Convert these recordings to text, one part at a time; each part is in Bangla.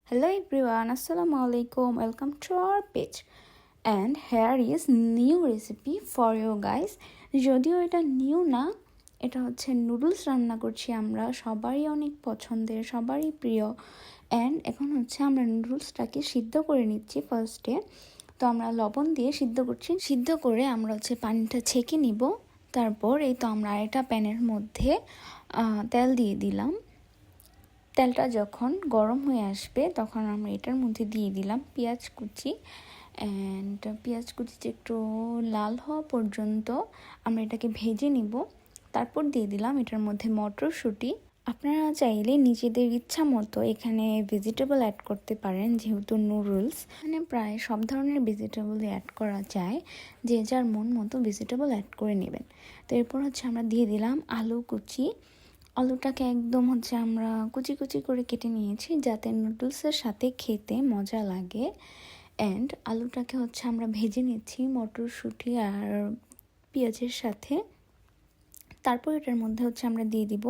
Hello everyone, Assalamualaikum. Welcome to our page. And here is new recipe for you guys. যদিও এটা নিউ না, এটা হচ্ছে নুডলস রান্না করছি আমরা, সবারই অনেক পছন্দের, সবারই প্রিয়। অ্যান্ড এখন হচ্ছে আমরা নুডলসটাকে সিদ্ধ করে নিচ্ছি ফার্স্টে। তো আমরা লবণ দিয়ে সিদ্ধ করছি, সিদ্ধ করে আমরা হচ্ছে পানিটা ছেঁকে নিব। তারপর এই তো আমরা একটা প্যানের মধ্যে তেল দিয়ে দিলাম। তেলটা যখন গরম হয়ে আসবে তখন আমরা এটার মধ্যে দিয়ে দিলাম পেঁয়াজ কুচি। অ্যান্ড পেঁয়াজ কুচিটা একটু লাল হওয়া পর্যন্ত আমরা এটাকে ভেজে নিব। তারপর দিয়ে দিলাম এটার মধ্যে মটরশুঁটি। আপনারা চাইলে নিজেদের ইচ্ছা মতো এখানে ভেজিটেবল অ্যাড করতে পারেন, যেহেতু নুডলস এখানে প্রায় সব ধরনের ভেজিটেবলই অ্যাড করা যায়, যে যার মন মতো ভেজিটেবল অ্যাড করে নেবেন। তো এরপর হচ্ছে আমরা দিয়ে দিলাম আলু কুচি। আলুটাকে একদম হচ্ছে আমরা কুচি কুচি করে কেটে নিয়েছি, যাতে নুডলসের সাথে খেতে মজা লাগে। অ্যান্ড আলুটাকে হচ্ছে আমরা ভেজে নিচ্ছি মটরশুঁটি আর পেঁয়াজের সাথে। তারপর এটার মধ্যে হচ্ছে আমরা দিয়ে দিব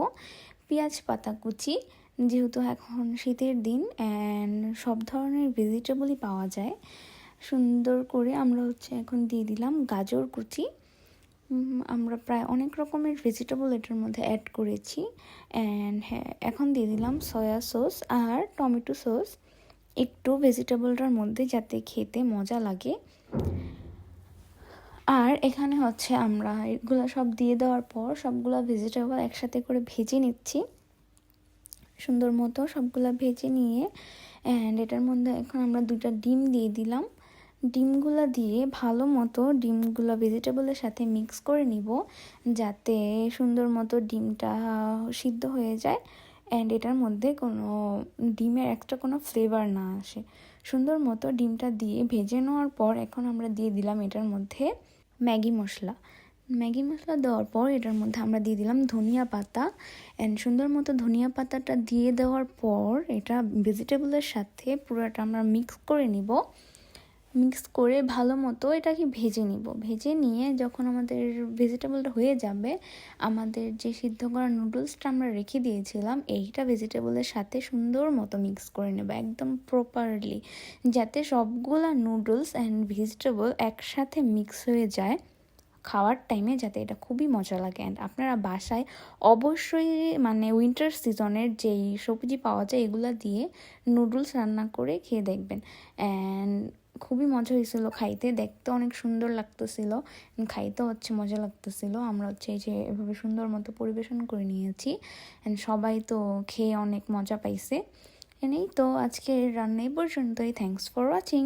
পেঁয়াজ পাতা কুচি, যেহেতু এখন শীতের দিন অ্যান্ড সব ধরনের ভেজিটেবলই পাওয়া যায়। সুন্দর করে আমরা হচ্ছে এখন দিয়ে দিলাম গাজর কুচি। আমরা প্রায় অনেক রকমের ভেজিটেবল এটার মধ্যে অ্যাড করেছি। অ্যান্ড হ্যাঁ, এখন দিয়ে দিলাম সয়া সস আর টমেটো সস একটু ভেজিটেবলটার মধ্যে, যাতে খেতে মজা লাগে। আর এখানে হচ্ছে আমরা এগুলো সব দিয়ে দেওয়ার পর সবগুলো ভেজিটেবল একসাথে করে ভেজে নিচ্ছি সুন্দর মতো, সবগুলো ভেজে নিয়ে। অ্যান্ড এটার মধ্যে এখন আমরা 2টা ডিম দিয়ে দিলাম। ডিমগুলো দিয়ে ভালো মতো ডিমগুলো ভেজিটেবলের সাথে মিক্স করে নিব, যাতে সুন্দর মতো ডিমটা সিদ্ধ হয়ে যায় অ্যান্ড এটার মধ্যে কোনো ডিমের একটা কোনো ফ্লেভার না আসে। সুন্দর মতো ডিমটা দিয়ে ভেজে নেওয়ার পর এখন আমরা দিয়ে দিলাম এটার মধ্যে ম্যাগি মশলা দেওয়ার পর এটার মধ্যে আমরা দিয়ে দিলাম ধনিয়া পাতা। অ্যান্ড সুন্দর মতো ধনিয়া পাতাটা দিয়ে দেওয়ার পর এটা ভেজিটেবলের সাথে পুরোটা আমরা মিক্স করে ভালো মতো এটাকে ভেজে নিয়ে যখন আমাদের ভেজিটেবলটা হয়ে যাবে, আমাদের যে সিদ্ধ করা নুডলসটা আমরা রেখে দিয়েছিলাম এইটা ভেজিটেবলের সাথে সুন্দর মতো মিক্স করে নেব একদম প্রপারলি, যাতে সবগুলা নুডলস অ্যান্ড ভেজিটেবল একসাথে মিক্স হয়ে যায় খাওয়ার টাইমে, যাতে এটা খুবই মজা লাগে। অ্যান্ড আপনারা বাসায় অবশ্যই উইন্টার সিজনের যেই সবজি পাওয়া যায় এগুলো দিয়ে নুডলস রান্না করে খেয়ে দেখবেন। অ্যান্ড খুবই মজা হয়েছিল খাইতে, দেখতে অনেক সুন্দর লাগতেছিল, খাইতে হচ্ছে মজা লাগতেছিল। আমরা হচ্ছে এই যে এভাবে সুন্দর মতো পরিবেশন করে নিয়েছি অ্যান্ড সবাই তো খেয়ে অনেক মজা পাইছে। এনেই তো আজকের রান্না এই পর্যন্তই। Thanks for watching.